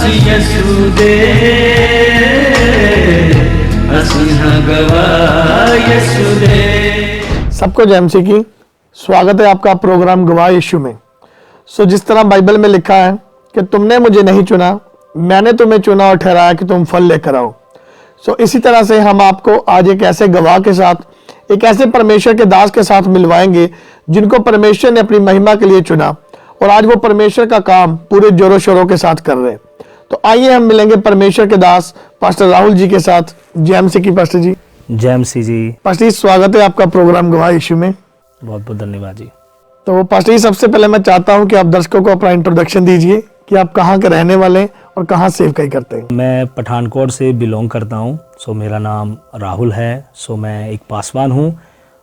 यसु दे असिंह गवाह यसु दे। सबको जय मसीह की। स्वागत है आपका प्रोग्राम गवाह यीशु में। जिस तरह बाइबल में लिखा है कि तुमने मुझे नहीं चुना, मैंने तुम्हें चुना और ठहराया कि तुम फल लेकर आओ। इसी तरह से हम आपको आज एक ऐसे गवाह के साथ, एक ऐसे परमेश्वर के दास के साथ मिलवाएंगे जिनको परमेश्वर ने अपनी महिमा के लिए चुना और आज वो परमेश्वर का काम पूरे जोरों शोरों के साथ कर रहे हैं। तो आइए हम मिलेंगे परमेश्वर के दास पास्टर राहुल जी के साथ। जय मसीह की पास्टर जी। जय मसीह जी। पास्टर जी, स्वागत है आपका प्रोग्राम गवाह यीशु में। बहुत बहुत धन्यवाद जी। तो पास्टर जी, सबसे पहले मैं चाहता हूं कि आप दर्शकों को अपना इंट्रोडक्शन दीजिए कि आप कहाँ के रहने वाले हैं और कहाँ सेवकाई करते हैं। मैं पठानकोट से बिलोंग करता हूँ। मेरा नाम राहुल है। मैं एक पासवान हूँ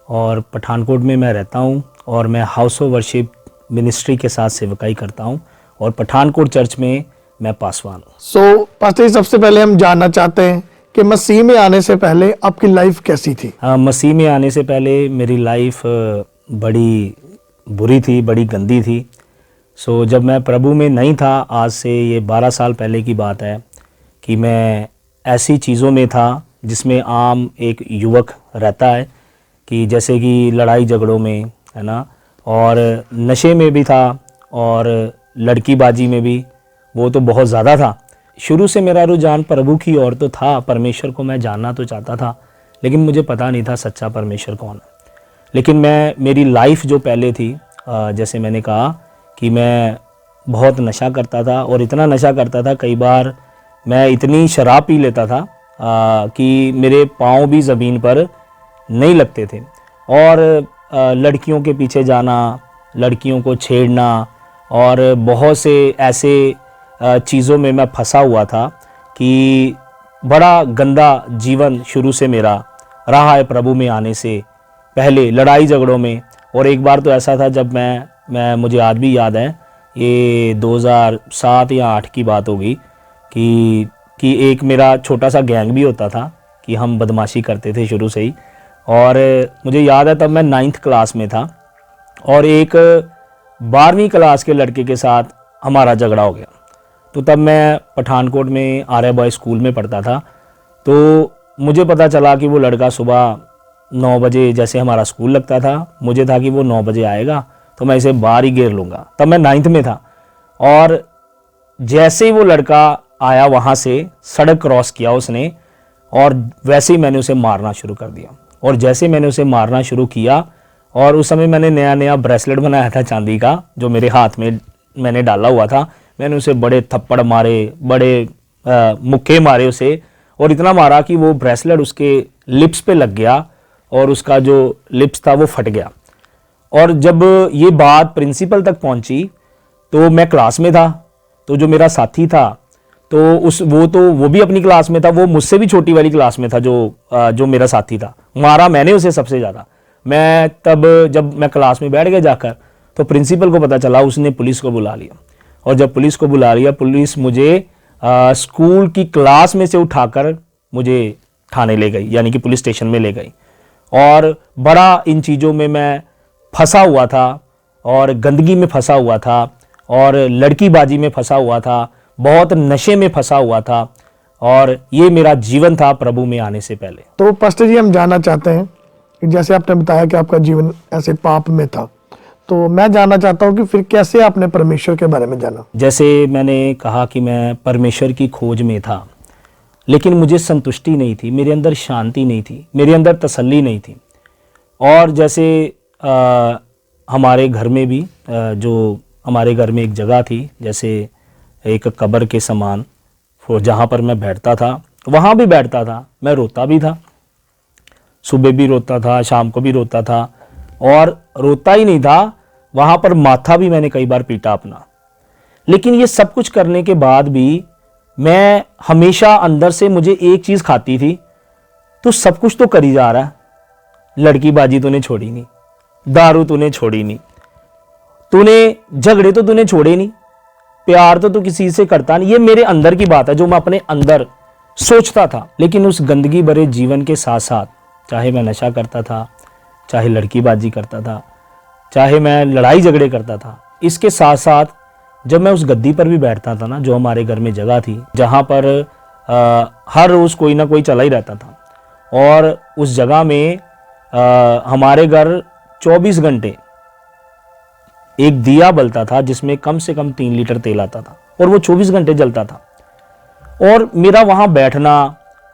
और पठानकोट में मैं रहता हूँ और मैं हाउस ऑफ वर्शिप मिनिस्ट्री के साथ सेवकाई करता हूँ और पठानकोट चर्च में मैं पासवान हूँ। पास्टर जी, सबसे पहले हम जानना चाहते हैं कि मसीह में आने से पहले आपकी लाइफ कैसी थी? मसीह में आने से पहले मेरी लाइफ बड़ी बुरी थी, बड़ी गंदी थी। जब मैं प्रभु में नहीं था, आज से ये 12 साल पहले की बात है, कि मैं ऐसी चीज़ों में था जिसमें आम एक युवक रहता है, कि जैसे कि लड़ाई झगड़ों में, है ना, और नशे में भी था और लड़कीबाजी में भी, वो तो बहुत ज़्यादा था। शुरू से मेरा रुझान प्रभु की ओर तो था, परमेश्वर को मैं जानना तो चाहता था, लेकिन मुझे पता नहीं था सच्चा परमेश्वर कौन है। लेकिन मेरी लाइफ जो पहले थी, जैसे मैंने कहा कि मैं बहुत नशा करता था और इतना नशा करता था, कई बार मैं इतनी शराब पी लेता था कि मेरे पाँव भी ज़मीन पर नहीं लगते थे। और लड़कियों के पीछे जाना, लड़कियों को छेड़ना और बहुत से ऐसे चीज़ों में मैं फंसा हुआ था कि बड़ा गंदा जीवन शुरू से मेरा रहा है प्रभु में आने से पहले, लड़ाई झगड़ों में। और एक बार तो ऐसा था जब मैं मुझे आज भी याद है, ये 2007 या 8 की बात होगी, कि एक मेरा छोटा सा गैंग भी होता था कि हम बदमाशी करते थे शुरू से ही। और मुझे याद है तब मैं 9th क्लास में था और एक 12वीं क्लास के लड़के के साथ हमारा झगड़ा हो गया। तो तब मैं पठानकोट में आर्य बॉय स्कूल में पढ़ता था। तो मुझे पता चला कि वो लड़का सुबह 9 बजे, जैसे हमारा स्कूल लगता था, मुझे था कि वो 9 बजे आएगा तो मैं इसे बाहर ही घेर लूँगा। तब मैं 9th में था और जैसे ही वो लड़का आया, वहाँ से सड़क क्रॉस किया उसने और वैसे ही मैंने उसे मारना शुरू कर दिया। और जैसे मैंने उसे मारना शुरू किया, और उस समय मैंने नया नया ब्रेसलेट बनाया था चांदी का, जो मेरे हाथ में मैंने डाला हुआ था। मैंने उसे बड़े थप्पड़ मारे, बड़े मुक्के मारे उसे, और इतना मारा कि वो ब्रेसलेट उसके लिप्स पे लग गया और उसका जो लिप्स था वो फट गया। और जब ये बात प्रिंसिपल तक पहुंची तो मैं क्लास में था, तो जो मेरा साथी था तो वो भी अपनी क्लास में था, वो मुझसे भी छोटी वाली क्लास में था, जो मेरा साथी था। मारा मैंने उसे सबसे ज़्यादा। मैं तब जब मैं क्लास में बैठ गया जाकर, तो प्रिंसिपल को पता चला, उसने पुलिस को बुला लिया। और जब पुलिस को बुला लिया, पुलिस मुझे स्कूल की क्लास में से उठाकर मुझे थाने ले गई, यानी कि पुलिस स्टेशन में ले गई। और बड़ा इन चीज़ों में मैं फंसा हुआ था और गंदगी में फंसा हुआ था और लड़कीबाजी में फंसा हुआ था, बहुत नशे में फंसा हुआ था, और ये मेरा जीवन था प्रभु में आने से पहले। तो पास्टर जी, हम जानना चाहते हैं कि जैसे आपने बताया कि आपका जीवन ऐसे पाप में था, तो मैं जानना चाहता हूँ कि फिर कैसे आपने परमेश्वर के बारे में जाना? जैसे मैंने कहा कि मैं परमेश्वर की खोज में था, लेकिन मुझे संतुष्टि नहीं थी, मेरे अंदर शांति नहीं थी, मेरे अंदर तसल्ली नहीं थी। और जैसे हमारे घर में भी जो हमारे घर में एक जगह थी, जैसे एक कब्र के समान, जहाँ पर मैं बैठता था, वहाँ भी बैठता था, मैं रोता भी था, सुबह भी रोता था, शाम को भी रोता था। और रोता ही नहीं था, वहाँ पर माथा भी मैंने कई बार पीटा अपना। लेकिन ये सब कुछ करने के बाद भी मैं हमेशा अंदर से मुझे एक चीज़ खाती थी, तो सब कुछ तो कर ही जा रहा है, लड़कीबाजी तूने छोड़ी नहीं, दारू तूने छोड़ी नहीं, तूने झगड़े तो तूने छोड़े नहीं, प्यार तो तू किसी से करता नहीं। ये मेरे अंदर की बात है जो मैं अपने अंदर सोचता था। लेकिन उस गंदगी भरे जीवन के साथ साथ, चाहे मैं नशा करता था, चाहे लड़कीबाजी करता था, चाहे मैं लड़ाई झगड़े करता था, इसके साथ साथ जब मैं उस गद्दी पर भी बैठता था ना, जो हमारे घर में जगह थी जहाँ पर हर रोज़ कोई ना कोई चला ही रहता था, और उस जगह में हमारे घर 24 घंटे एक दिया बलता था जिसमें कम से कम 3 लीटर तेल आता था, और वो 24 घंटे जलता था। और मेरा वहाँ बैठना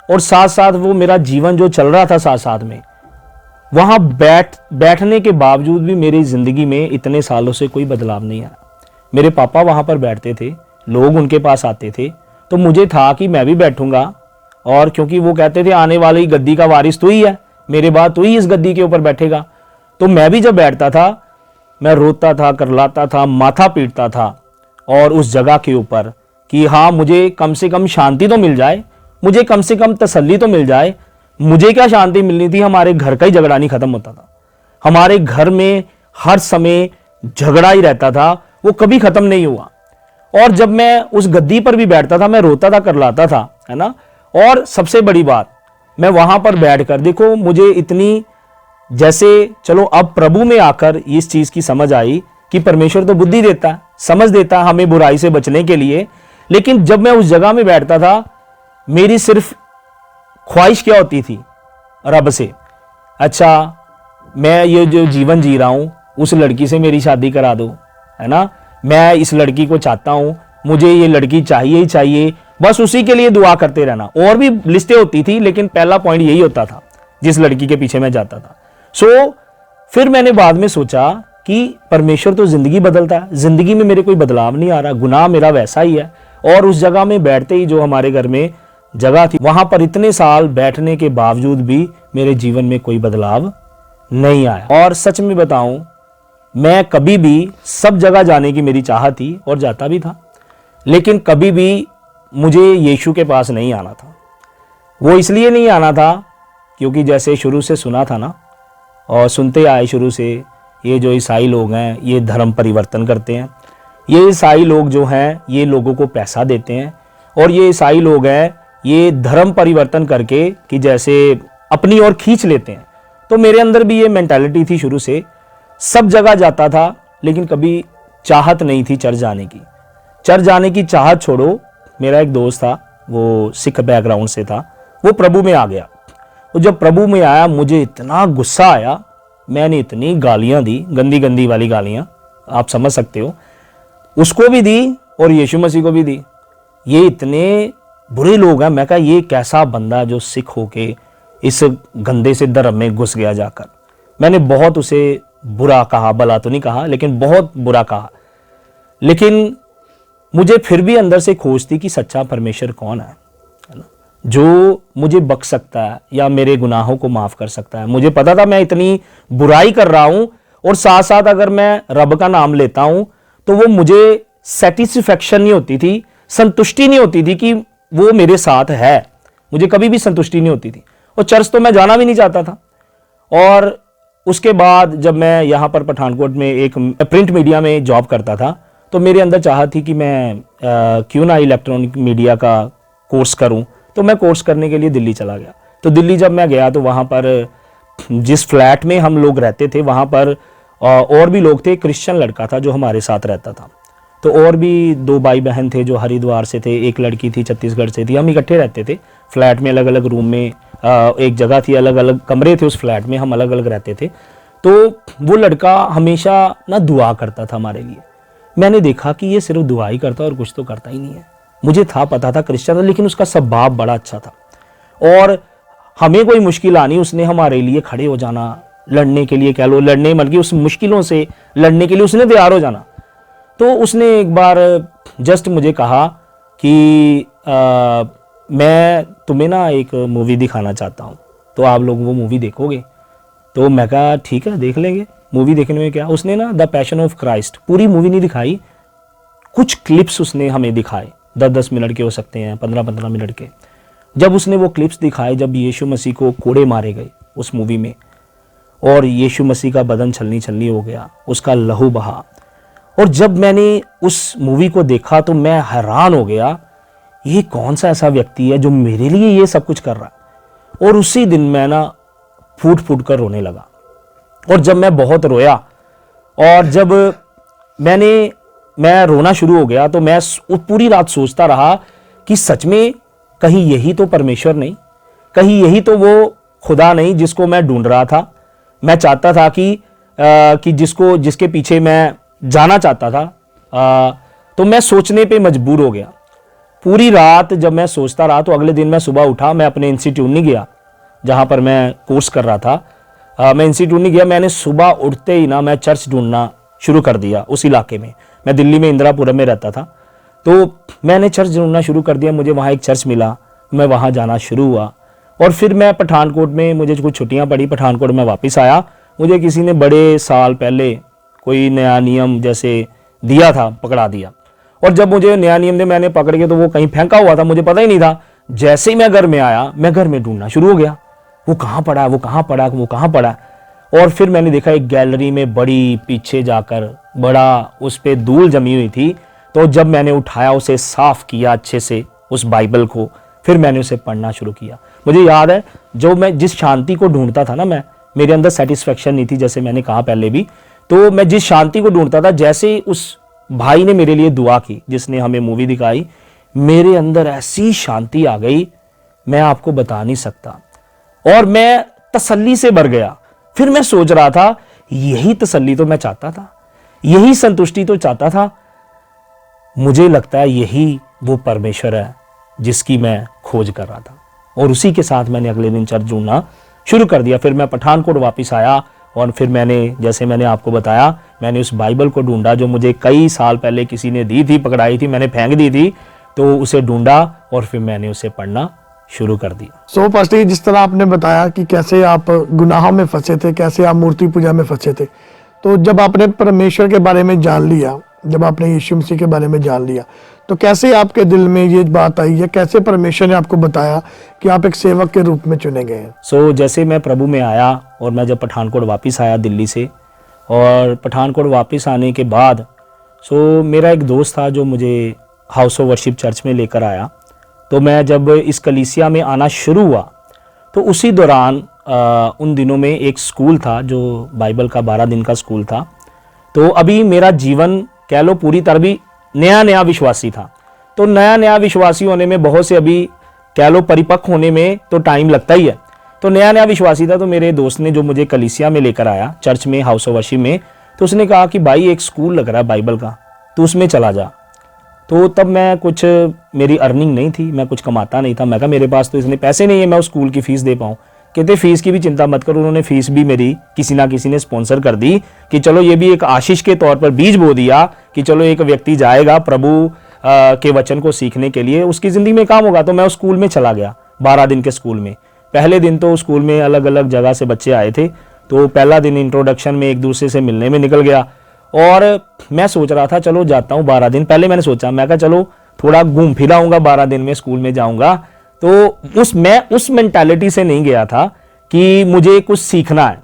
और साथ साथ वो मेरा जीवन जो चल रहा था साथ साथ में, वहाँ बैठने के बावजूद भी मेरी ज़िंदगी में इतने सालों से कोई बदलाव नहीं आया। मेरे पापा वहाँ पर बैठते थे, लोग उनके पास आते थे, तो मुझे था कि मैं भी बैठूंगा, और क्योंकि वो कहते थे आने वाली गद्दी का वारिस तू ही है, मेरे बाद तू ही इस गद्दी के ऊपर बैठेगा। तो मैं भी जब बैठता था, मैं रोता था, करलाता था, माथा पीटता था, और उस जगह के ऊपर कि हाँ मुझे कम से कम शांति तो मिल जाए, मुझे कम से कम तसल्ली तो मिल जाए। मुझे क्या शांति मिलनी थी, हमारे घर का ही झगड़ा नहीं खत्म होता था। हमारे घर में हर समय झगड़ा ही रहता था, वो कभी खत्म नहीं हुआ। और जब मैं उस गद्दी पर भी बैठता था, मैं रोता था, करलाता था, है ना। और सबसे बड़ी बात, मैं वहां पर बैठकर देखो, मुझे इतनी जैसे, चलो अब प्रभु में आकर इस चीज की समझ आई कि परमेश्वर तो बुद्धि देता है, समझ देता है हमें बुराई से बचने के लिए। लेकिन जब मैं उस जगह में बैठता था, मेरी सिर्फ ख्वाहिश क्या होती थी रब से, अच्छा मैं ये जो जीवन जी रहा हूं, उस लड़की से मेरी शादी करा दो, है ना। मैं इस लड़की को चाहता हूं, मुझे ये लड़की चाहिए ही चाहिए, बस उसी के लिए दुआ करते रहना। और भी लिस्टें होती थी, लेकिन पहला पॉइंट यही होता था जिस लड़की के पीछे मैं जाता था। फिर मैंने बाद में सोचा कि परमेश्वर तो जिंदगी बदलता है, जिंदगी में मेरे कोई बदलाव नहीं आ रहा, गुनाह मेरा वैसा ही है। और उस जगह में बैठते ही, जो हमारे घर में जगह थी, वहां पर इतने साल बैठने के बावजूद भी मेरे जीवन में कोई बदलाव नहीं आया। और सच में बताऊं, मैं कभी भी सब जगह जाने की मेरी चाहत थी और जाता भी था, लेकिन कभी भी मुझे यीशु के पास नहीं आना था। वो इसलिए नहीं आना था क्योंकि जैसे शुरू से सुना था ना, और सुनते आए शुरू से, ये जो ईसाई लोग हैं ये धर्म परिवर्तन करते हैं, ये ईसाई लोग जो हैं ये लोगों को पैसा देते हैं, और ये ईसाई लोग हैं ये धर्म परिवर्तन करके कि जैसे अपनी ओर खींच लेते हैं। तो मेरे अंदर भी ये मेंटालिटी थी शुरू से, सब जगह जाता था, लेकिन कभी चाहत नहीं थी चर्च जाने की। चर्च जाने की चाहत छोड़ो, मेरा एक दोस्त था, वो सिख बैकग्राउंड से था, वो प्रभु में आ गया। वो जब प्रभु में आया, मुझे इतना गुस्सा आया, मैंने इतनी गालियां दी, गंदी गंदी वाली गालियां, आप समझ सकते हो, उसको भी दी और यीशु मसीह को भी दी। ये इतने बुरे लोग हैं। मैं कहा ये कैसा बंदा जो सिख होके इस गंदे से धर्म में घुस गया जाकर। मैंने बहुत उसे बुरा कहा, भला तो नहीं कहा, लेकिन बहुत बुरा कहा। लेकिन मुझे फिर भी अंदर से खोज थी कि सच्चा परमेश्वर कौन है ना, जो मुझे बख्श सकता है या मेरे गुनाहों को माफ कर सकता है। मुझे पता था मैं इतनी बुराई कर रहा हूं, और साथ साथ अगर मैं रब का नाम लेता हूं तो वो मुझे सेटिस्फैक्शन नहीं होती थी, संतुष्टि नहीं होती थी कि वो मेरे साथ है। मुझे कभी भी संतुष्टि नहीं होती थी, और चर्च तो मैं जाना भी नहीं चाहता था। और उसके बाद जब मैं यहाँ पर पठानकोट में एक प्रिंट मीडिया में जॉब करता था, तो मेरे अंदर चाहत थी कि मैं क्यों ना इलेक्ट्रॉनिक मीडिया का कोर्स करूं। तो मैं कोर्स करने के लिए दिल्ली चला गया। तो दिल्ली जब मैं गया तो वहाँ पर जिस फ्लैट में हम लोग रहते थे, वहाँ पर और भी लोग थे। क्रिश्चियन लड़का था जो हमारे साथ रहता था, तो और भी 2 भाई बहन थे जो हरिद्वार से थे, एक लड़की थी छत्तीसगढ़ से थी। हम इकट्ठे रहते थे फ्लैट में, अलग अलग रूम में, एक जगह थी, अलग अलग कमरे थे उस फ्लैट में, हम अलग अलग रहते थे। तो वो लड़का हमेशा ना दुआ करता था हमारे लिए। मैंने देखा कि ये सिर्फ दुआ ही करता और कुछ तो करता ही नहीं है। मुझे था, पता था क्रिश्चियन था, लेकिन उसका स्वभाव बड़ा अच्छा था, और हमें कोई मुश्किल आनी उसने हमारे लिए खड़े हो जाना, लड़ने के लिए कह लो, लड़ने मतलब कि उस मुश्किलों से लड़ने के लिए उसने तैयार हो जाना। तो उसने एक बार जस्ट मुझे कहा कि मैं तुम्हें ना एक मूवी दिखाना चाहता हूँ, तो आप लोग वो मूवी देखोगे? तो मैं कहा ठीक है, देख लेंगे। मूवी देखने में क्या, उसने ना द पैशन ऑफ क्राइस्ट, पूरी मूवी नहीं दिखाई, कुछ क्लिप्स उसने हमें दिखाए, 10-10 मिनट के हो सकते हैं, 15-15 मिनट के। जब उसने वो क्लिप्स दिखाए, जब यीशु मसीह को कोड़े मारे गए उस मूवी में, और यीशु मसीह का बदन छलनी छलनी हो गया, उसका लहू बहा, और जब मैंने उस मूवी को देखा तो मैं हैरान हो गया, ये कौन सा ऐसा व्यक्ति है जो मेरे लिए ये सब कुछ कर रहा है। और उसी दिन मैं ना फूट फूट कर रोने लगा। और जब मैं बहुत रोया, और जब मैंने मैं रोना शुरू हो गया, तो मैं पूरी रात सोचता रहा कि सच में कहीं यही तो परमेश्वर नहीं, कहीं यही तो वो खुदा नहीं जिसको मैं ढूंढ रहा था। मैं चाहता था कि जिसके पीछे मैं जाना चाहता था। तो मैं सोचने पे मजबूर हो गया। पूरी रात जब मैं सोचता रहा तो अगले दिन मैं सुबह उठा, मैं अपने इंस्टीट्यूट नहीं गया जहाँ पर मैं कोर्स कर रहा था। मैं इंस्टीट्यूट नहीं गया, मैंने सुबह उठते ही ना मैं चर्च ढूंढना शुरू कर दिया उस इलाके में। मैं दिल्ली में इंदिरापुरम में रहता था, तो मैंने चर्च ढूंढना शुरू कर दिया। मुझे वहाँ एक चर्च मिला, मैं वहाँ जाना शुरू हुआ। और फिर मैं पठानकोट में, मुझे कुछ छुट्टियाँ पड़ी, पठानकोट में वापस आया। मुझे किसी ने बड़े साल पहले कोई नया नियम जैसे दिया था, पकड़ा दिया। और जब मुझे नया नियम ने मैंने पकड़ के, तो वो कहीं फेंका हुआ था, मुझे पता ही नहीं था। जैसे ही मैं घर में आया, मैं घर में ढूंढना शुरू हो गया, वो कहाँ पड़ा, वो कहाँ पड़ा, वो कहाँ पड़ा। और फिर मैंने देखा एक गैलरी में बड़ी पीछे जाकर बड़ा उस पर धूल जमी हुई थी। तो जब मैंने उठाया, उसे साफ किया अच्छे से उस बाइबल को, फिर मैंने उसे पढ़ना शुरू किया। मुझे याद है, जो मैं जिस शांति को ढूंढता था ना, मेरे अंदर सेटिस्फेक्शन नहीं थी, जैसे मैंने कहा पहले भी। तो मैं जिस शांति को ढूंढता था, जैसे उस भाई ने मेरे लिए दुआ की, जिसने हमें मूवी दिखाई, मेरे अंदर ऐसी शांति आ गई, मैं आपको बता नहीं सकता। और मैं तसल्ली से भर गया। फिर मैं सोच रहा था, यही तसल्ली तो मैं चाहता था, यही संतुष्टि तो चाहता था। मुझे लगता है यही वो परमेश्वर है जिसकी मैं खोज कर रहा था। और उसी के साथ मैंने अगले दिन चर्च ढूंढना शुरू कर दिया। फिर मैं पठानकोट वापस आया, और फिर जैसे मैंने आपको बताया, मैंने उस बाइबल को ढूंढा जो मुझे कई साल पहले किसी ने दी थी, पकड़ाई थी, मैंने फेंक दी थी। तो उसे ढूंढा और फिर मैंने उसे पढ़ना शुरू कर दिया। सो पास्टर जी, जिस तरह आपने बताया कि कैसे आप गुनाहों में फंसे थे, कैसे आप मूर्ति पूजा में फंसे थे, तो जब आपने परमेश्वर के बारे में जान लिया, जब आपने यीशु मसीह के बारे में जान लिया, तो कैसे आपके दिल में ये बात आई, या कैसे परमेश्वर ने आपको बताया कि आप एक सेवक के रूप में चुने गए हैं? जैसे मैं प्रभु में आया, और मैं जब पठानकोट वापस आया दिल्ली से, और पठानकोट वापस आने के बाद मेरा एक दोस्त था जो मुझे हाउस ऑफ वर्शिप चर्च में लेकर आया। तो मैं जब इस कलीसिया में आना शुरू हुआ, तो उसी दौरान उन दिनों में एक स्कूल था जो बाइबल का 12 दिन का स्कूल था। तो अभी मेरा जीवन कह लो पूरी तरह भी नया विश्वासी था। तो नया विश्वासी होने में बहुत से, अभी कह लो परिपक्व होने में तो टाइम लगता ही है। तो नया विश्वासी था। तो मेरे दोस्त ने जो मुझे कलीसिया में लेकर आया, चर्च में, हाउस ऑफ वर्शिप में, तो उसने कहा कि भाई एक स्कूल लग रहा है बाइबल का, तो उसमें चला जा। तो तब मैं कुछ, मेरी अर्निंग नहीं थी, मैं कुछ कमाता नहीं था। मैं कहा मेरे पास तो इतने पैसे नहीं है मैं उस स्कूल की फ़ीस दे पाऊँ। कहते फीस की भी चिंता मत करो। उन्होंने फीस भी मेरी किसी ना किसी ने स्पॉन्सर कर दी, कि चलो ये भी एक आशीष के तौर पर बीज बो दिया कि चलो एक व्यक्ति जाएगा प्रभु के वचन को सीखने के लिए, उसकी ज़िंदगी में काम होगा। तो मैं उस स्कूल में चला गया, 12 दिन के स्कूल में। पहले दिन तो स्कूल में अलग अलग जगह से बच्चे आए थे। तो पहला दिन इंट्रोडक्शन में एक दूसरे से मिलने में निकल गया। और मैं सोच रहा था चलो जाता हूँ 12 दिन। पहले मैंने सोचा, मैं कहा चलो थोड़ा घूम फिर आऊँगा, 12 दिन में स्कूल में जाऊँगा। तो मैं उस मेंटालिटी से नहीं गया था कि मुझे कुछ सीखना है।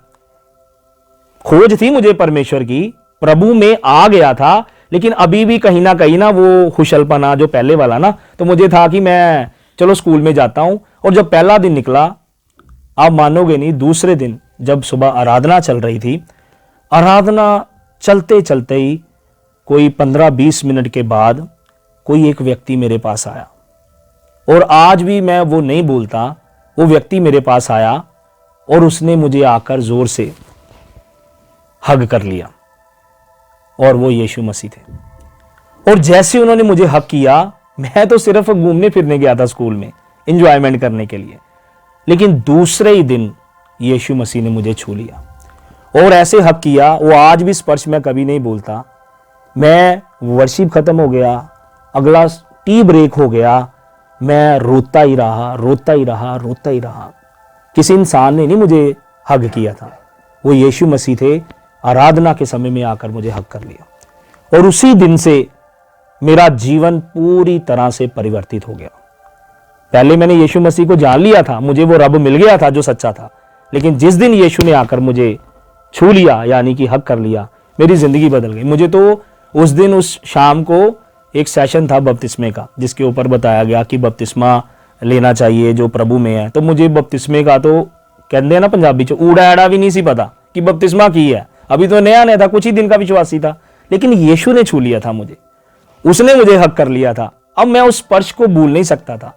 खोज थी मुझे परमेश्वर की, प्रभु में आ गया था, लेकिन अभी भी कहीं ना वो खुशलपना जो पहले वाला ना, तो मुझे था कि मैं चलो स्कूल में जाता हूं। और जब पहला दिन निकला, आप मानोगे नहीं, दूसरे दिन जब सुबह आराधना चल रही थी, आराधना चलते चलते ही कोई 15-20 मिनट के बाद कोई एक व्यक्ति मेरे पास आया। और आज भी मैं वो नहीं भूलता। वो व्यक्ति मेरे पास आया और उसने मुझे आकर जोर से हग कर लिया, और वो यीशु मसीह थे। और जैसे उन्होंने मुझे हग किया, मैं तो सिर्फ घूमने फिरने गया था स्कूल में, एंजॉयमेंट करने के लिए, लेकिन दूसरे ही दिन यीशु मसीह ने मुझे छू लिया और ऐसे हग किया। वो आज भी स्पर्श मैं कभी नहीं भूलता। मैं वर्शिप खत्म हो गया, अगला टी ब्रेक हो गया, मैं रोता ही रहा। किसी इंसान ने नहीं मुझे हग किया था, वो यीशु मसीह थे। आराधना के समय में आकर मुझे हग कर लिया, और उसी दिन से मेरा जीवन पूरी तरह से परिवर्तित हो गया। पहले मैंने यीशु मसीह को जान लिया था, मुझे वो रब मिल गया था जो सच्चा था, लेकिन जिस दिन यीशु ने आकर मुझे छू लिया, यानी कि हग कर लिया, मेरी जिंदगी बदल गई। मुझे तो उस दिन, उस शाम को एक सेशन था बपतिस्मे का, जिसके ऊपर बताया गया कि बपतिस्मा लेना चाहिए जो प्रभु में है। तो मुझे बपतिस्मे का तो कहते हैं ना पंजाबी च ऊड़ा एड़ा भी नहीं सी पता कि बपतिस्मा की है। अभी तो नया था, कुछ ही दिन का विश्वासी था, लेकिन यीशु ने छू लिया था मुझे। उसने मुझे हक कर लिया था। अब मैं उस स्पर्श को भूल नहीं सकता था।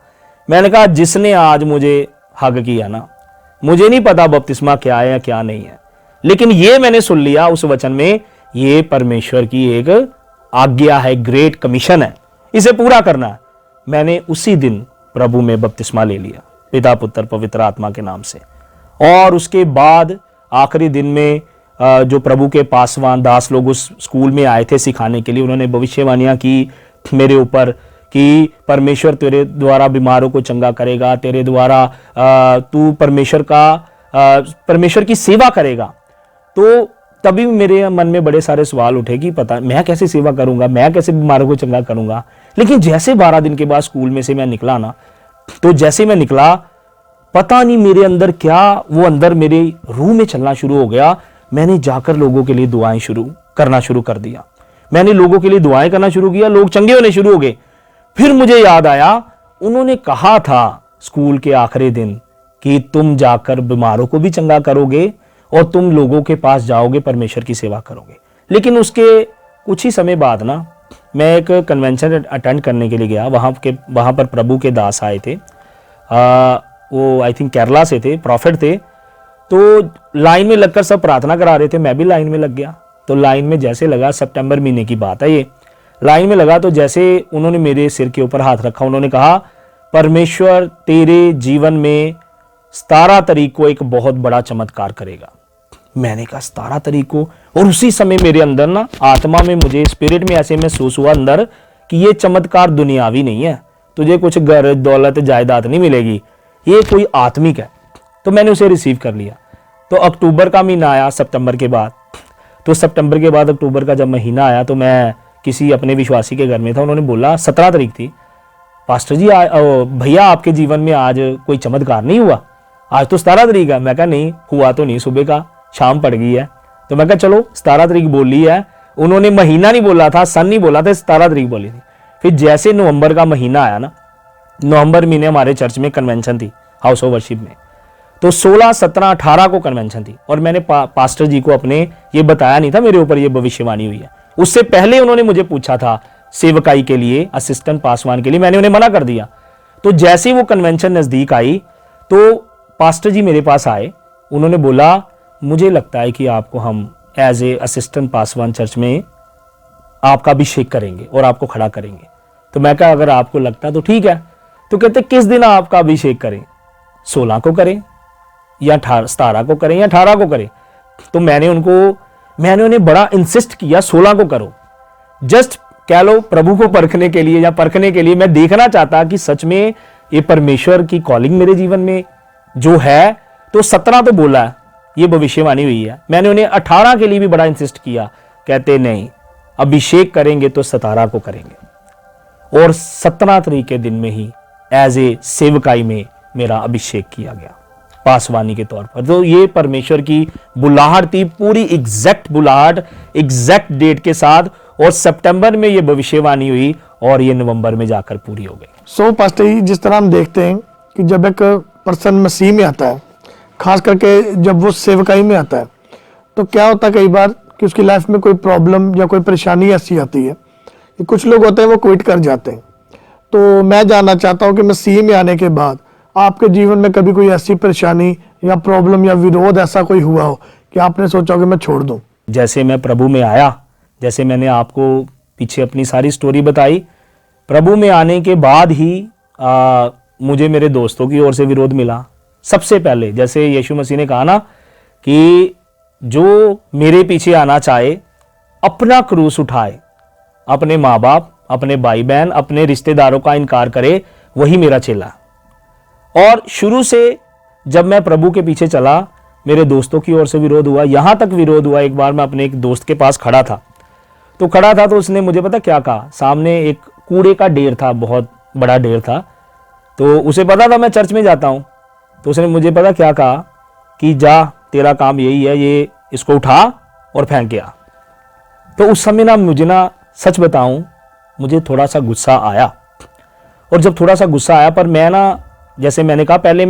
मैंने कहा जिसने आज मुझे हक किया ना, मुझे नहीं पता बपतिस्मा क्या है या क्या नहीं है, लेकिन ये मैंने सुन लिया उस वचन में, ये परमेश्वर की एक आज्ञा है, ग्रेट कमीशन है, इसे पूरा करना है। मैंने उसी दिन प्रभु में बपतिस्मा ले लिया, पिता पुत्र पवित्र आत्मा के नाम से। और उसके बाद आखिरी दिन में जो प्रभु के पासवान दास लोग उस स्कूल में आए थे सिखाने के लिए, उन्होंने भविष्यवाणियां की मेरे ऊपर कि परमेश्वर तेरे द्वारा बीमारों को चंगा करेगा, तेरे द्वारा तू परमेश्वर की सेवा करेगा। तो तभी मेरे मन में बड़े सारे सवाल उठे कि पता मैं कैसे सेवा करूंगा, मैं कैसे बीमारों को चंगा करूंगा। लेकिन जैसे 12 दिन के बाद स्कूल में से मैं निकला ना, तो जैसे मैं निकला, पता नहीं मेरे अंदर क्या वो अंदर मेरे रूह में चलना शुरू हो गया। मैंने जाकर लोगों के लिए दुआएं करना शुरू कर दिया। मैंने लोगों के लिए दुआएं करना शुरू किया, लोग चंगे होने शुरू हो गए। फिर मुझे याद आया, उन्होंने कहा था स्कूल के आखिरी दिन कि तुम जाकर बीमारों को भी चंगा करोगे और तुम लोगों के पास जाओगे, परमेश्वर की सेवा करोगे। लेकिन उसके कुछ ही समय बाद ना, मैं एक कन्वेंशन अटेंड करने के लिए गया। वहाँ पर प्रभु के दास आए थे, वो आई थिंक केरला से थे, प्रॉफिट थे। तो लाइन में लगकर सब प्रार्थना करा रहे थे, मैं भी लाइन में लग गया। तो लाइन में जैसे लगा, सितंबर महीने की बात है ये, लाइन में लगा तो जैसे उन्होंने मेरे सिर के ऊपर हाथ रखा, उन्होंने कहा परमेश्वर तेरे जीवन में 17 तारीख को एक बहुत बड़ा चमत्कार करेगा। मैंने कहा 17 तारीख को? और उसी समय मेरे अंदर ना आत्मा में, मुझे स्पिरिट में ऐसे महसूस हुआ अंदर कि ये चमत्कार दुनियावी नहीं है, तुझे कुछ घर दौलत जायदाद नहीं मिलेगी, ये कोई आत्मिक है। तो मैंने उसे रिसीव कर लिया। तो अक्टूबर का महीना आया सितंबर के बाद, तो सितंबर के बाद अक्टूबर का जब महीना आया तो मैं किसी अपने विश्वासी के घर में था। उन्होंने बोला, 17 तारीख थी, पास्टर जी भैया आपके जीवन में आज कोई चमत्कार नहीं हुआ? आज तो 17 तारीख है। मैं कहा नहीं हुआ तो नहीं, सुबह का शाम पड़ गई है। तो मैं कहा चलो 17 तारीख बोली है। उन्होंने महीना नहीं बोला था, सन नहीं बोला था, 17 तारीख बोली थी। फिर जैसे नवंबर का महीना आया ना, नवंबर महीने हमारे चर्च में कन्वेंशन थी, हाउस ऑफ वर्शिप में। तो 16, 17, 18 को कन्वेंशन थी और मैंने पास्टर जी को अपने ये बताया नहीं था मेरे ऊपर ये भविष्यवाणी हुई है। उससे पहले उन्होंने मुझे पूछा था सेवकाई के लिए, असिस्टेंट पासवान के लिए, मैंने उन्हें मना कर दिया। तो जैसे वो कन्वेंशन नजदीक आई तो पास्टर जी मेरे पास आए, उन्होंने बोला मुझे लगता है कि आपको हम एज ए असिस्टेंट पासवान चर्च में आपका अभिषेक करेंगे और आपको खड़ा करेंगे। तो मैं कहा अगर आपको लगता तो ठीक है। तो कहते किस दिन आपका अभिषेक करें, 16 को करें या 17 को करें या 18 को करें? तो मैंने उन्हें बड़ा इंसिस्ट किया 16 को करो। जस्ट कह लो प्रभु को परखने के लिए या परखने के लिए, मैं देखना चाहता कि सच में ये परमेश्वर की कॉलिंग मेरे जीवन में जो है। तो 17 तो बोला है, ये भविष्यवाणी हुई है। मैंने उन्हें 18 के लिए भी बड़ा इंसिस्ट किया, कहते नहीं अभिषेक करेंगे तो 17 को करेंगे। और 17 तारीख के दिन में ही एज ए सेवकाई में मेरा अभिषेक किया गया पासवानी के तौर पर। तो ये परमेश्वर की बुलाहट थी, पूरी एग्जैक्ट बुलाहट, एग्जैक्ट डेट के साथ। और सितंबर में ये भविष्यवाणी हुई और ये नवंबर में जाकर पूरी हो गई। सो पास्टर जी, जिस तरह हम देखते हैं कि जब एक पर्सन मसीह में आता है, खास करके जब वो सेवकाई में आता है, तो क्या होता है कई बार कि उसकी लाइफ में कोई प्रॉब्लम या कोई परेशानी ऐसी आती है कि कुछ लोग होते हैं वो क्विट कर जाते हैं। तो मैं जानना चाहता हूँ कि मसीह में आने के बाद आपके जीवन में कभी कोई ऐसी परेशानी या प्रॉब्लम या विरोध ऐसा कोई हुआ हो कि आपने सोचा कि मैं छोड़ दूं? जैसे मैं प्रभु में आया, जैसे मैंने आपको पीछे अपनी सारी स्टोरी बताई, प्रभु में आने के बाद ही मुझे मेरे दोस्तों की ओर से विरोध मिला। सबसे पहले जैसे यीशु मसीह ने कहा ना कि जो मेरे पीछे आना चाहे अपना क्रूस उठाए, अपने माँ बाप, अपने भाई बहन, अपने रिश्तेदारों का इनकार करे, वही मेरा चेला। और शुरू से जब मैं प्रभु के पीछे चला, मेरे दोस्तों की ओर से विरोध हुआ। यहां तक विरोध हुआ, एक बार मैं अपने एक दोस्त के पास खड़ा था तो उसने मुझे पता क्या कहा, सामने एक कूड़े का ढेर था, बहुत बड़ा ढेर था। तो उसे पता था मैं चर्च में जाता हूं, तो उसने मुझे पता क्या कहा कि जा तेरा काम यही है, ये इसको उठा और फेंक गया। तो उस समय ना मुझे ना सच बताऊं, मुझे थोड़ा सा गुस्सा आया। और जब थोड़ा सा गुस्सा आया, पर मैं ना जैसे मैंने कहा पहले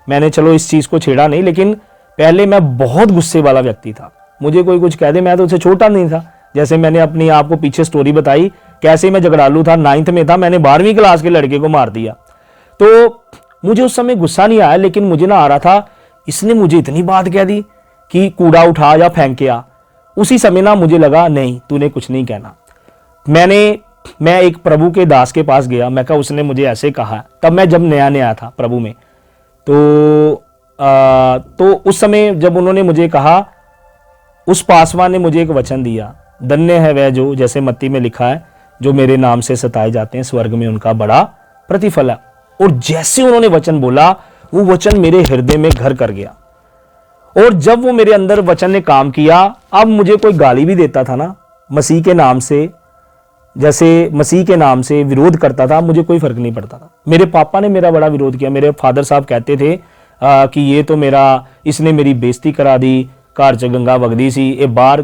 मैंने चलो इस चीज को छेड़ा नहीं, लेकिन पहले मैं बहुत गुस्से वाला व्यक्ति था। मुझे कोई कुछ कह दे, मैं तो उससे छोटा नहीं था। जैसे मैंने अपनी आपको पीछे स्टोरी बताई कैसे मैं झगड़ालू था, 9th में था, मैंने 12वीं क्लास के लड़के को मार दिया। तो मुझे उस समय गुस्सा नहीं आया, लेकिन मुझे ना आ रहा था इसने मुझे इतनी बात कह दी कि कूड़ा उठा या फेंक के आ। उसी समय ना मुझे लगा नहीं तूने कुछ नहीं कहना। मैं एक प्रभु के दास के पास गया, मैं कहा उसने मुझे ऐसे कहा। तब मैं जब नया नया था प्रभु में, तो उस समय जब उन्होंने मुझे कहा, उस पासवान ने मुझे एक वचन दिया, धन्य है वह जो, जैसे मत्ती में लिखा है, जो मेरे नाम से सताए जाते हैं, स्वर्ग में उनका बड़ा प्रतिफल है। और जैसे उन्होंने वचन बोला, वो वचन मेरे हृदय में घर कर गया। और जब वो मेरे अंदर वचन ने काम किया, अब मुझे कोई गाली भी देता था ना मसीह के नाम से, जैसे मसीह के नाम से विरोध करता था, मुझे कोई फर्क नहीं पड़ता था। मेरे पापा ने मेरा बड़ा विरोध किया। मेरे फादर साहब कहते थे कि ये तो इसने मेरी बेइज्जती करा दी, घर च गंगा वगदी सी, ये बाहर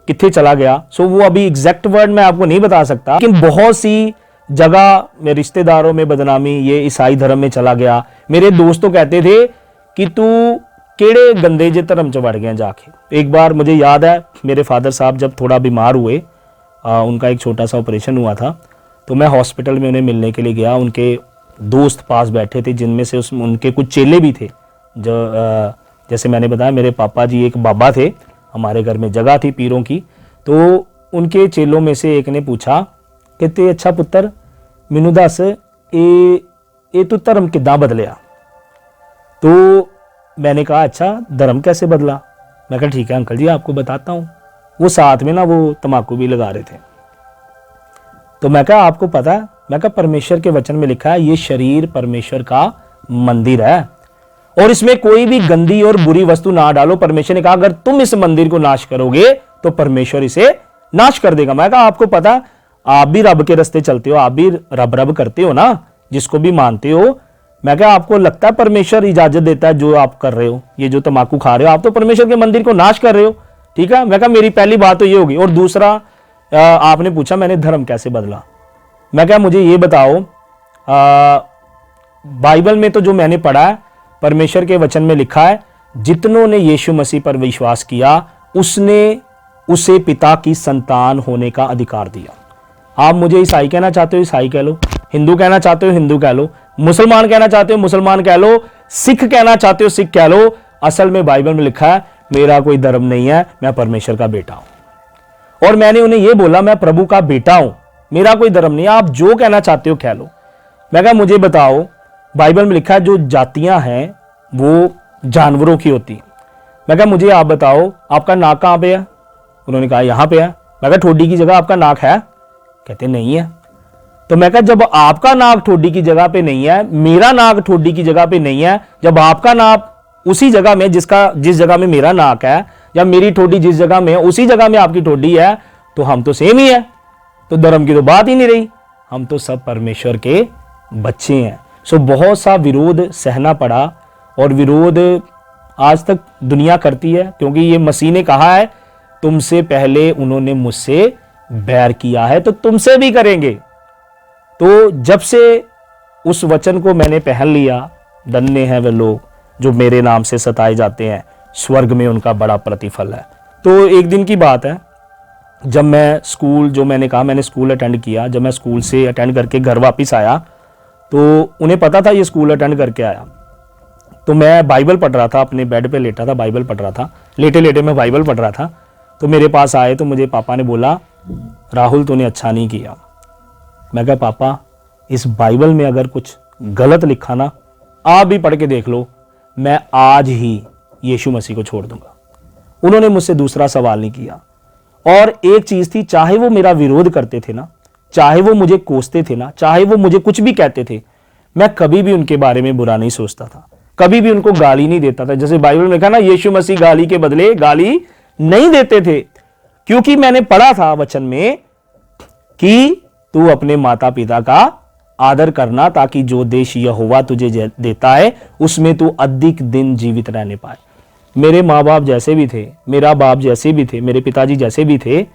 कितने चला गया। सो वो अभी एग्जैक्ट वर्ड मैं आपको नहीं बता सकता, लेकिन बहुत सी जगह मेरे रिश्तेदारों में बदनामी, ये ईसाई धर्म में चला गया। मेरे दोस्त तो कहते थे कि तू केड़े गंदे जे धर्म च वड़ गया जाके। एक बार मुझे याद है, मेरे फादर साहब जब थोड़ा बीमार हुए, उनका एक छोटा सा ऑपरेशन हुआ था, तो मैं हॉस्पिटल में उन्हें मिलने के लिए गया। उनके दोस्त पास बैठे थे, जिनमें से उनके कुछ चेले भी थे। जो जैसे मैंने बताया, मेरे पापा जी एक बाबा थे, हमारे घर में जगह थी पीरों की। तो उनके चेलों में से एक ने पूछा, कहते अच्छा पुत्र मैनू दस ये तू धर्म किद्दां बदलिया। तो मैंने कहा अच्छा धर्म कैसे बदला। मैं कहा ठीक है अंकल जी आपको बताता हूँ। वो साथ में ना वो तम्बाकू भी लगा रहे थे। तो मैं कहा आपको पता है, मैं कहा परमेश्वर के वचन में लिखा है ये शरीर परमेश्वर का मंदिर है और इसमें कोई भी गंदी और बुरी वस्तु ना डालो। परमेश्वर ने कहा अगर तुम इस मंदिर को नाश करोगे तो परमेश्वर इसे नाश कर देगा। मैं कहा आपको पता, आप भी रब के रास्ते चलते हो, आप भी रब करते हो ना, जिसको भी मानते हो। मैं कहा आपको लगता है परमेश्वर इजाजत देता है जो आप कर रहे हो, ये जो तम्बाकू खा रहे हो, आप तो परमेश्वर के मंदिर को नाश कर रहे हो। ठीक है, मैं कहा मेरी पहली बात तो ये होगी। और दूसरा आपने पूछा मैंने धर्म कैसे बदला। मैं कहा मुझे ये बताओ, बाइबल में तो जो मैंने पढ़ा है, परमेश्वर के वचन में लिखा है जितनों ने यीशु मसीह पर विश्वास किया उसने उसे पिता की संतान होने का अधिकार दिया। आप मुझे ईसाई कहना चाहते हो ईसाई कह लो, हिंदू कहना चाहते हो हिंदू कह लो, मुसलमान कहना चाहते हो मुसलमान कह लो, सिख कहना चाहते हो सिख कह लो। असल में बाइबल में लिखा है मेरा कोई धर्म नहीं है, मैं परमेश्वर का बेटा हूं। और मैंने उन्हें यह बोला मैं प्रभु का बेटा हूं, मेरा कोई धर्म नहीं है, आप जो कहना चाहते हो कह लो। मैं कहा मुझे बताओ, बाइबल में लिखा है जो जातियां हैं वो जानवरों की होती। मैं कहा मुझे आप बताओ आपका नाक कहां पे है। उन्होंने कहा यहां पे है। मैं कहा ठोडी की जगह आपका नाक है। कहते नहीं है। तो मैं कहा जब आपका नाक ठोडी की जगह पे नहीं है, मेरा नाक ठोडी की जगह पे नहीं है, जब आपका नाक उसी जगह में जिस जगह में मेरा नाक है, या मेरी ठोडी जिस जगह में उसी जगह में आपकी ठोडी है, तो हम तो सेम ही है। तो धर्म की तो बात ही नहीं रही, हम तो सब परमेश्वर के बच्चे हैं। सो बहुत सा विरोध सहना पड़ा और विरोध आज तक दुनिया करती है, क्योंकि ये मसीह ने कहा है तुमसे पहले उन्होंने मुझसे बैर किया है तो तुमसे भी करेंगे। तो जब से उस वचन को मैंने पहन लिया, धन्य हैं वे लोग जो मेरे नाम से सताए जाते हैं, स्वर्ग में उनका बड़ा प्रतिफल है। तो एक दिन की बात है, जब मैं स्कूल, जो मैंने कहा मैंने स्कूल अटेंड किया, जब मैं स्कूल से अटेंड करके घर वापस आया तो उन्हें पता था ये स्कूल अटेंड करके आया। तो मैं बाइबल पढ़ रहा था, अपने बेड पे लेटा था, बाइबल पढ़ रहा था, लेटे लेटे मैं बाइबल पढ़ रहा था। तो मेरे पास आए तो मुझे पापा ने बोला राहुल तूने अच्छा नहीं किया। मैं कहा पापा इस बाइबल में अगर कुछ गलत लिखा ना, आप भी पढ़ के देख लो, मैं आज ही यीशु मसीह को छोड़ दूंगा। उन्होंने मुझसे दूसरा सवाल नहीं किया। और एक चीज थी, चाहे वो मेरा विरोध करते थे ना, चाहे वो मुझे कोसते थे ना, चाहे वो मुझे कुछ भी कहते थे, मैं कभी भी उनके बारे में बुरा नहीं सोचता था, कभी भी उनको गाली नहीं देता था। जैसे बाइबल में लिखा ना यीशु मसीह गाली के बदले गाली नहीं देते थे, क्योंकि मैंने पढ़ा था वचन में कि तू अपने माता पिता का आदर करना ताकि जो देश यहोवा तुझे देता है उसमें तू अधिक दिन जीवित रहने पाए। मेरे माँ बाप जैसे भी थे, मेरा बाप जैसे भी थे, मेरे पिताजी जैसे भी थे,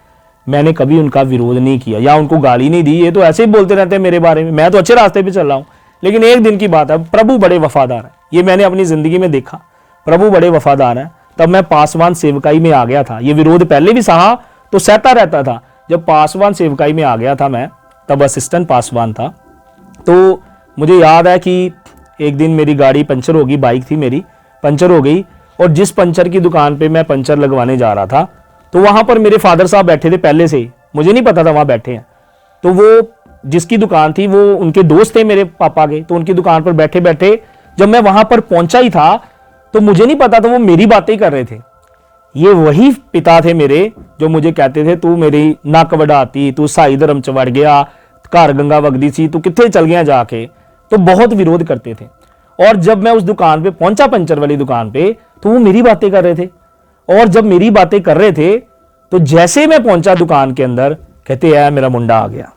मैंने कभी उनका विरोध नहीं किया या उनको गाली नहीं दी। ये तो ऐसे ही बोलते रहते हैं मेरे बारे में, मैं तो अच्छे रास्ते पे चल रहा हूं। लेकिन एक दिन की बात है, प्रभु बड़े वफादार है, ये मैंने अपनी जिंदगी में देखा। प्रभु बड़े वफादार है। तब मैं पासवान सेवकाई में आ गया था। ये विरोध पहले भी सहा तो सहता रहता था। जब पासवान सेवकाई में आ गया था मैं, तब असिस्टेंट पासवान था। तो मुझे याद है कि एक दिन मेरी गाड़ी पंचर होगी, बाइक थी मेरी, पंचर हो गई, और जिस पंचर की दुकान पे मैं पंचर लगवाने जा रहा था तो वहाँ पर मेरे फादर साहब बैठे थे पहले से ही, मुझे नहीं पता था वहाँ बैठे हैं। तो वो जिसकी दुकान थी वो उनके दोस्त थे मेरे पापा के, तो उनकी दुकान पर बैठे बैठे जब मैं वहाँ पर पहुँचा ही था तो मुझे नहीं पता था वो मेरी बातें ही कर रहे थे। ये वही पिता थे मेरे जो मुझे कहते थे तू मेरी नक वढ़ाती, तू साई धर्म च वड़ गया, घर गंगा वगदी सी, तू कित्थे चल गया जाके। तो बहुत विरोध करते थे। और जब मैं उस दुकान पे पहुंचा, पंचर वाली दुकान पे, तो वो मेरी बातें कर रहे थे। और जब मेरी बातें कर रहे थे तो जैसे मैं पहुंचा दुकान के अंदर, कहते है मेरा मुंडा आ गया,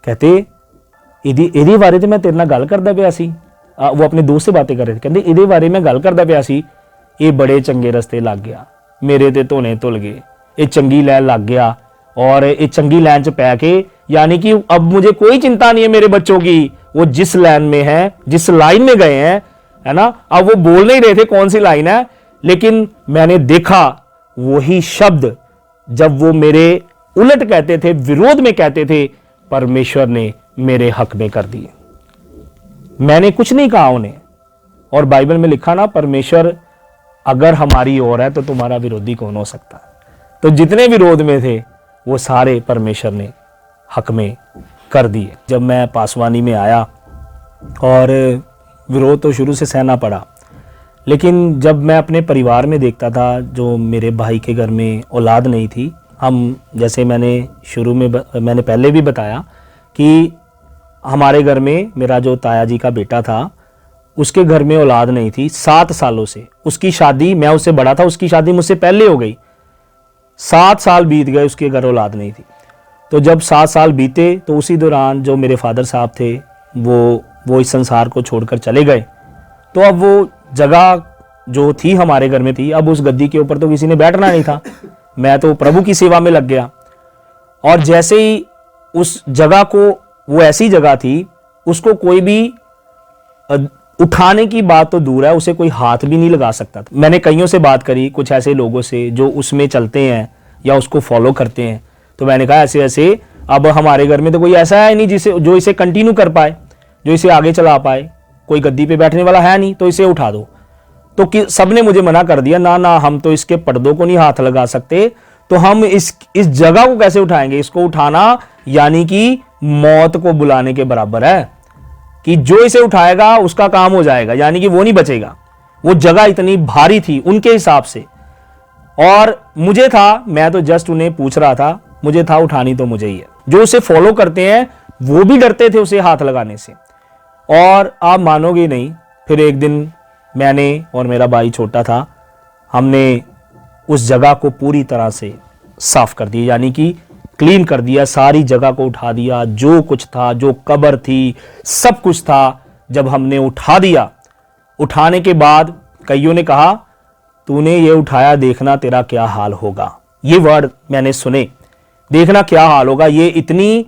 कहते ਇਹਦੇ बारे ਤੇ मैं तेरे नाल गल करदा पिया सी। वो अपने दोस्त से बातें कर रहे थे, कहते ਇਹਦੇ बारे मैं गल करदा पिया सी, ये बड़े चंगे रस्ते लग गया, मेरे ते धोने धुल गए, ये चंगी लैन लग गया, और ये चंगी लैन च पै के, यानी कि अब मुझे कोई चिंता नहीं है मेरे बच्चों की, वो जिस लाइन में है, जिस लाइन में गए हैं, है ना। अब वो बोल नहीं रहे थे कौन सी लाइन है, लेकिन मैंने देखा वही शब्द जब वो मेरे उलट कहते थे, विरोध में कहते थे, परमेश्वर ने मेरे हक में कर दिए। मैंने कुछ नहीं कहा उन्हें। और बाइबल में लिखा ना, परमेश्वर अगर हमारी ओर है तो तुम्हारा विरोधी कौन हो सकता। तो जितने विरोध में थे वो सारे परमेश्वर ने हक में कर दिए। जब मैं पासवानी में आया और विरोध तो शुरू से सहना पड़ा, लेकिन जब मैं अपने परिवार में देखता था, जो मेरे भाई के घर में औलाद नहीं थी, हम जैसे मैंने पहले भी बताया कि हमारे घर में मेरा जो ताया जी का बेटा था, उसके घर में औलाद नहीं थी 7 सालों से। उसकी शादी, मैं उससे बड़ा था, उसकी शादी मुझसे पहले हो गई, 7 साल बीत गए, उसके घर औलाद नहीं थी। तो जब 7 साल बीते तो उसी दौरान जो मेरे फादर साहब थे वो इस संसार को छोड़कर चले गए। तो अब वो जगह जो थी हमारे घर में थी, अब उस गद्दी के ऊपर तो किसी ने बैठना नहीं था, मैं तो प्रभु की सेवा में लग गया। और जैसे ही उस जगह को, वो ऐसी जगह थी, उसको कोई भी उठाने की बात तो दूर है, उसे कोई हाथ भी नहीं लगा सकता था। मैंने कईयों से बात करी, कुछ ऐसे लोगों से जो उसमें चलते हैं या उसको फॉलो करते हैं, तो मैंने कहा ऐसे ऐसे अब हमारे घर में तो कोई ऐसा है नहीं जो इसे कंटिन्यू कर पाए, जो इसे आगे चला पाए, कोई गद्दी पे बैठने वाला है नहीं, तो इसे उठा दो। तो सबने मुझे मना कर दिया, ना हम तो इसके पर्दों को नहीं हाथ लगा सकते, तो हम इस जगह को कैसे उठाएंगे। इसको उठाना यानी कि मौत को बुलाने के बराबर है, कि जो इसे उठाएगा उसका काम हो जाएगा, यानी कि वो नहीं बचेगा। वो जगह इतनी भारी थी उनके हिसाब से। और मुझे था, मैं तो जस्ट उन्हें पूछ रहा था, मुझे था उठानी तो मुझे ही है। जो उसे फॉलो करते हैं वो भी डरते थे उसे हाथ लगाने से। और आप मानोगे नहीं, फिर एक दिन मैंने और मेरा भाई छोटा था, हमने उस जगह को पूरी तरह से साफ कर दिया, यानी कि क्लीन कर दिया, सारी जगह को उठा दिया, जो कुछ था, जो कब्र थी, सब कुछ था। जब हमने उठा दिया, उठाने के बाद कईयों ने कहा तूने ये उठाया, देखना तेरा क्या हाल होगा। ये वर्ड मैंने सुने, देखना क्या हाल होगा। ये इतनी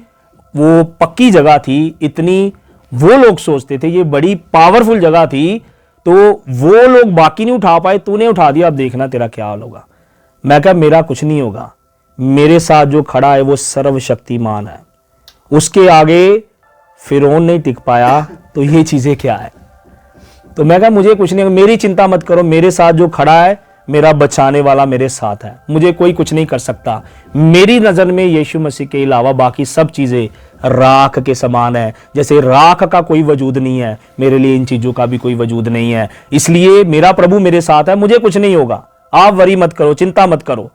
वो पक्की जगह थी, इतनी वो लोग सोचते थे ये बड़ी पावरफुल जगह थी, तो वो लोग बाकी नहीं उठा पाए, तूने उठा दिया, अब देखना तेरा क्या हाल होगा। मैं कहा मेरा कुछ नहीं होगा, मेरे साथ जो खड़ा है वो सर्वशक्तिमान है, उसके आगे फिरौन नहीं टिक पाया, तो ये चीजें क्या है। तो मैं कहा मुझे कुछ नहीं, मेरी चिंता मत करो, मेरे साथ जो खड़ा है, मेरा बचाने वाला मेरे साथ है, मुझे कोई कुछ नहीं कर सकता। मेरी नजर में यीशु मसीह के अलावा बाकी सब चीजें राख के समान है। जैसे राख का कोई वजूद नहीं है, मेरे लिए इन चीजों का भी कोई वजूद नहीं है। इसलिए मेरा प्रभु मेरे साथ है, मुझे कुछ नहीं होगा, आप वरी मत करो, चिंता मत करो।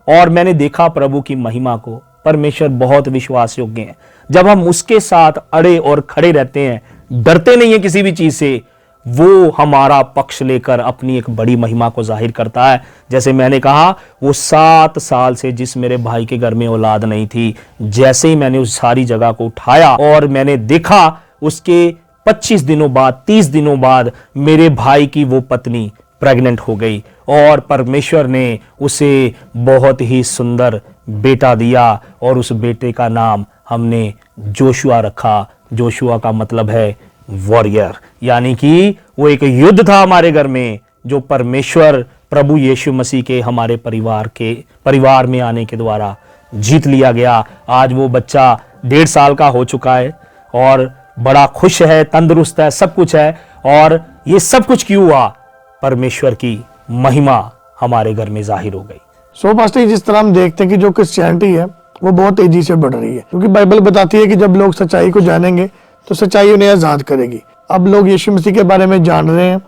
और मैंने देखा प्रभु की महिमा को। परमेश्वर बहुत विश्वास योग्य है। जब हम उसके साथ अड़े और खड़े रहते हैं, डरते नहीं है किसी भी चीज से, वो हमारा पक्ष लेकर अपनी एक बड़ी महिमा को जाहिर करता है। जैसे मैंने कहा, वो 7 साल से जिस मेरे भाई के घर में औलाद नहीं थी, जैसे ही मैंने उस सारी जगह को उठाया और मैंने देखा, उसके 25 दिनों बाद, 30 दिनों बाद मेरे भाई की वो पत्नी प्रेग्नेंट हो गई और परमेश्वर ने उसे बहुत ही सुंदर बेटा दिया और उस बेटे का नाम हमने जोशुआ रखा। जोशुआ का मतलब है वॉरियर, यानी कि वो एक युद्ध था हमारे घर में, जो परमेश्वर प्रभु यीशु मसीह के हमारे परिवार में आने के द्वारा जीत लिया गया। आज वो बच्चा 1.5 साल का हो चुका है और बड़ा खुश है, तंदुरुस्त है, सब कुछ है। और ये सब कुछ क्यों हुआ? परमेश्वर की महिमा हमारे घर में जाहिर हो गई। सो पास्टर जी, जिस तरह हम देखते हैं कि जो क्रिश्चियनिटी है वो बहुत तेजी से बढ़ रही है, क्योंकि बाइबल बताती है कि जब लोग सच्चाई को जानेंगे तो सच्चाई उन्हें आजाद करेगी। अब लोग यीशु मसीह के बारे में जान रहे हैं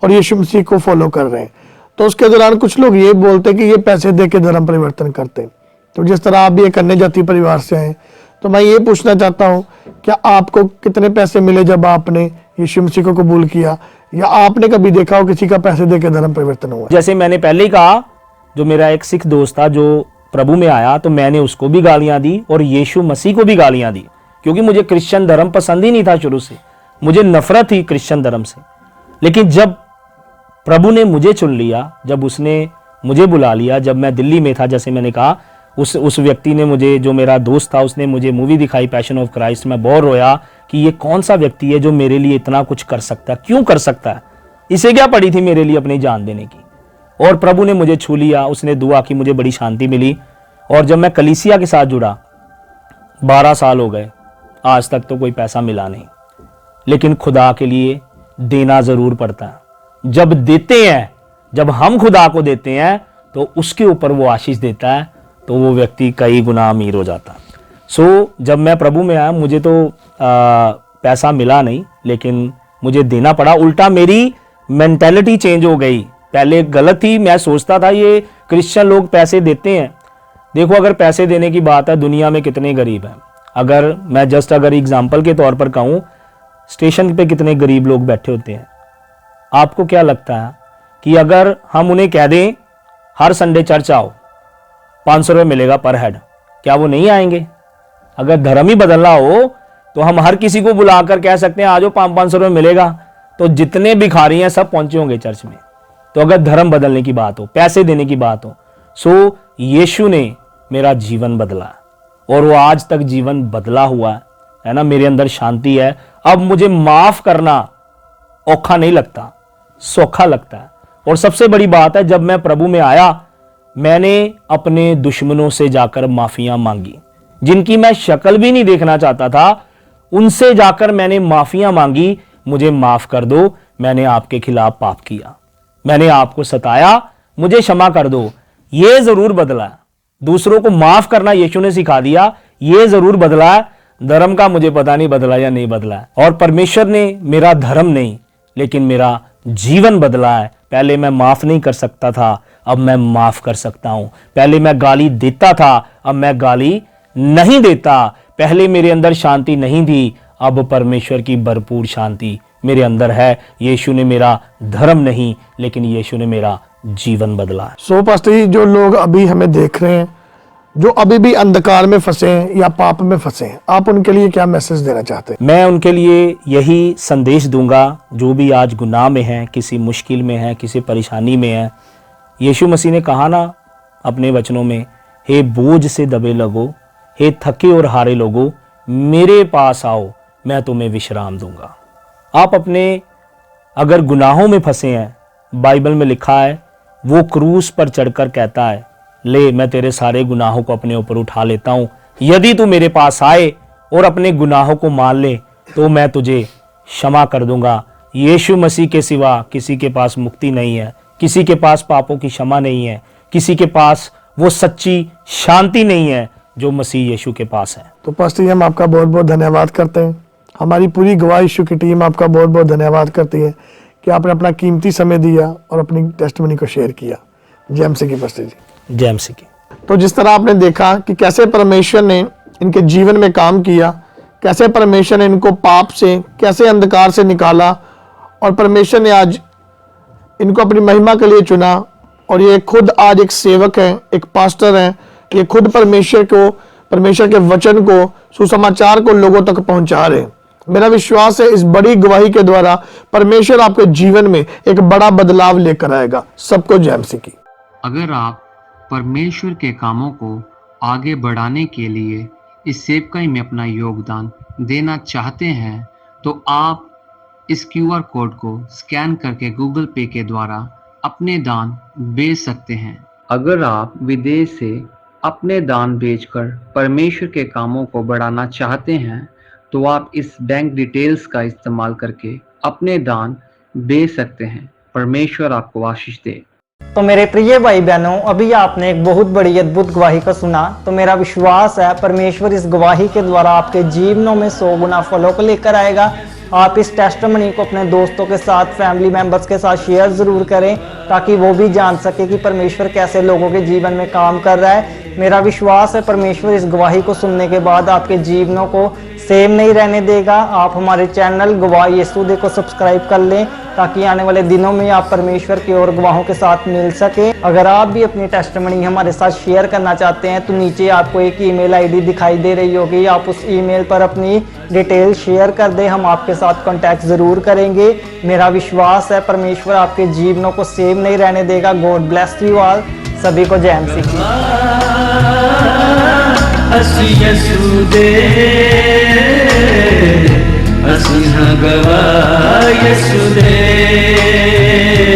और यीशु मसीह को फॉलो कर रहे हैं। तो उसके दौरान कुछ लोग ये बोलते हैं कि ये पैसे दे के धर्म परिवर्तन करते हैं। तो जिस तरह आप भी एक अन्य जाति परिवार से आए, तो मैं ये पूछना चाहता हूँ, क्या आपको कितने पैसे मिले जब आपने यीशु मसीह को कबूल किया, या आपने कभी देखा हो किसी का पैसे दे के धर्म परिवर्तन हुआ? जैसे मैंने पहले ही कहा, जो मेरा एक सिख दोस्त था जो प्रभु में आया, तो मैंने उसको भी गालियां दी और यीशु मसीह को भी गालियां दी, क्योंकि मुझे क्रिश्चियन धर्म पसंद ही नहीं था। शुरू से मुझे नफरत थी क्रिश्चियन धर्म से। लेकिन जब प्रभु ने मुझे चुन लिया, जब उसने मुझे बुला लिया, जब मैं दिल्ली में था, जैसे मैंने कहा, उस व्यक्ति ने मुझे, जो मेरा दोस्त था, उसने मुझे मूवी दिखाई पैशन ऑफ क्राइस्ट। मैं बहुत रोया कि ये कौन सा व्यक्ति है जो मेरे लिए इतना कुछ कर सकता है, क्यों कर सकता है, इसे क्या पड़ी थी मेरे लिए अपनी जान देने की। और प्रभु ने मुझे छू लिया, उसने दुआ की, मुझे बड़ी शांति मिली। और जब मैं कलीसिया के साथ जुड़ा, 12 साल हो गए, आज तक तो कोई पैसा मिला नहीं। लेकिन खुदा के लिए देना जरूर पड़ता है। जब देते हैं, जब हम खुदा को देते हैं, तो उसके ऊपर वो आशीष देता है, तो वो व्यक्ति कई गुना अमीर हो जाता है। सो जब मैं प्रभु में आया, मुझे तो पैसा मिला नहीं, लेकिन मुझे देना पड़ा। उल्टा मेरी मेंटेलिटी चेंज हो गई। पहले गलत थी, मैं सोचता था ये क्रिश्चियन लोग पैसे देते हैं। देखो, अगर पैसे देने की बात है, दुनिया में कितने गरीब हैं। अगर मैं अगर एग्जाम्पल के तौर पर कहूँ, स्टेशन पे कितने गरीब लोग बैठे होते हैं। आपको क्या लगता है कि अगर हम उन्हें कह दें हर संडे चर्च आओ, 500 रुपये मिलेगा पर हेड, क्या वो नहीं आएंगे? अगर धर्म ही बदलना हो तो हम हर किसी को बुलाकर कह सकते हैं आ जाओ, 500 रुपये मिलेगा, तो जितने भिखारी हैं सब पहुंचे होंगे चर्च में। तो अगर धर्म बदलने की बात हो, पैसे देने की बात हो, सो यीशु ने मेरा जीवन बदला और वो आज तक जीवन बदला हुआ है ना। मेरे अंदर शांति है। अब मुझे माफ करना औखा नहीं लगता, सौखा लगता है। और सबसे बड़ी बात है, जब मैं प्रभु में आया, मैंने अपने दुश्मनों से जाकर माफियां मांगी, जिनकी मैं शक्ल भी नहीं देखना चाहता था, उनसे जाकर मैंने माफियां मांगी, मुझे माफ कर दो, मैंने आपके खिलाफ पाप किया, मैंने आपको सताया, मुझे क्षमा कर दो। ये जरूर बदला। दूसरों को माफ करना यीशु ने सिखा दिया, ये जरूर बदला। धर्म का मुझे पता नहीं बदला या नहीं बदला। और परमेश्वर ने मेरा धर्म नहीं, लेकिन मेरा जीवन बदला है। पहले मैं माफ नहीं कर सकता था, अब मैं माफ कर सकता हूं। पहले मैं गाली देता था, अब मैं गाली नहीं देता। पहले मेरे अंदर शांति नहीं थी, अब परमेश्वर की भरपूर शांति मेरे अंदर है। यीशु ने मेरा धर्म नहीं, लेकिन यीशु ने मेरा जीवन बदला है। सो पास्टर जी, जो लोग अभी हमें देख रहे हैं, जो अभी भी अंधकार में फंसे हैं या पाप में फंसे हैं, आप उनके लिए क्या मैसेज देना चाहते हैं? मैं उनके लिए यही संदेश दूंगा, जो भी आज गुनाह में है, किसी मुश्किल में है, किसी परेशानी में है। यीशु मसीह ने कहा ना अपने वचनों में, हे बोझ से दबे लोगो, हे थके और हारे लोगो, मेरे पास आओ, मैं तुम्हें विश्राम दूंगा। आप अपने अगर गुनाहों में फंसे हैं, बाइबल में लिखा है, वो क्रूस पर चढ़कर कहता है, ले मैं तेरे सारे गुनाहों को अपने ऊपर उठा लेता हूं। यदि तू मेरे पास आए और अपने गुनाहों को मान ले, तो मैं तुझे क्षमा कर दूंगा। यीशु मसीह के सिवा किसी के पास मुक्ति नहीं है, किसी के पास पापों की क्षमा नहीं है, किसी के पास वो सच्ची शांति नहीं है जो मसीह यीशु के पास है। तो पास्टर जी, हम आपका बहुत बहुत धन्यवाद करते हैं। हमारी पूरी गवाह यीशु की टीम आपका बहुत बहुत धन्यवाद करती है कि आपने अपना कीमती समय दिया और अपनी टेस्टमनी को शेयर किया। जय मसीह की पास्टर जी। जय मसीह की। तो जिस तरह आपने देखा कि कैसे परमेश्वर ने इनके जीवन में काम किया, कैसे परमेश्वर ने इनको पाप से, कैसे अंधकार से निकाला, और परमेश्वर ने आज इनको अपनी महिमा के लिए चुना, और ये खुद आज एक सेवक हैं, एक पास्टर हैं। ये खुद परमेश्वर के वचन को, सुसमाचार को लोगों तक पहुंचा रहे हैं। मेरा विश्वास है इस बड़ी गवाही के द्वारा परमेश्वर आपके जीवन में एक बड़ा बदलाव लेकर आएगा। सबको जय मसीह की। अगर आप परमेश्वर के कामों को आगे बढ़ाने के लिए इस सेवकाई में अपना योगदान देना चाहते हैं, तो आप इस क्यूआर कोड को स्कैन करके गूगल पे के द्वारा अपने दान भेज सकते हैं। अगर आप विदेश से अपने दान भेजकर परमेश्वर के कामों को बढ़ाना चाहते हैं तो आप इस बैंक डिटेल्स का इस्तेमाल करके अपने दान दे सकते हैं। परमेश्वर आपको आशीष दे। तो मेरे प्रिय भाई बहनों, अभी आपने एक बहुत बड़ी अद्भुत गवाही को सुना। तो मेरा विश्वास है परमेश्वर इस गवाही के द्वारा आपके जीवनों में 100 गुना फलों को लेकर आएगा। आप इस टेस्टिमनी को अपने दोस्तों के साथ, फैमिली मेंबर्स के साथ शेयर जरूर करें ताकि वो भी जान सके कि परमेश्वर कैसे लोगों के जीवन में काम कर रहा है। मेरा विश्वास है परमेश्वर इस गवाही को सुनने के बाद आपके जीवनों को सेम नहीं रहने देगा। आप हमारे चैनल गवाह यीशु दे को सब्सक्राइब कर लें ताकि आने वाले दिनों में आप परमेश्वर की और गवाहों के साथ मिल सके। अगर आप भी अपनी टेस्टिमनी हमारे साथ शेयर करना चाहते हैं तो नीचे आपको एक ईमेल आईडी दिखाई दे रही होगी, आप उस ईमेल पर अपनी डिटेल शेयर कर दें, हम आपके साथ कांटेक्ट जरूर करेंगे। मेरा विश्वास है परमेश्वर आपके जीवनों को सेम नहीं रहने देगा। God bless you all. सभी को जय मसीह। ਅਸੀਂ ਯਿਸੂ ਦੇ ਅਸੀਂ ਹਾਂ ਗਵਾਹ ਯਿਸੂ ਦੇ।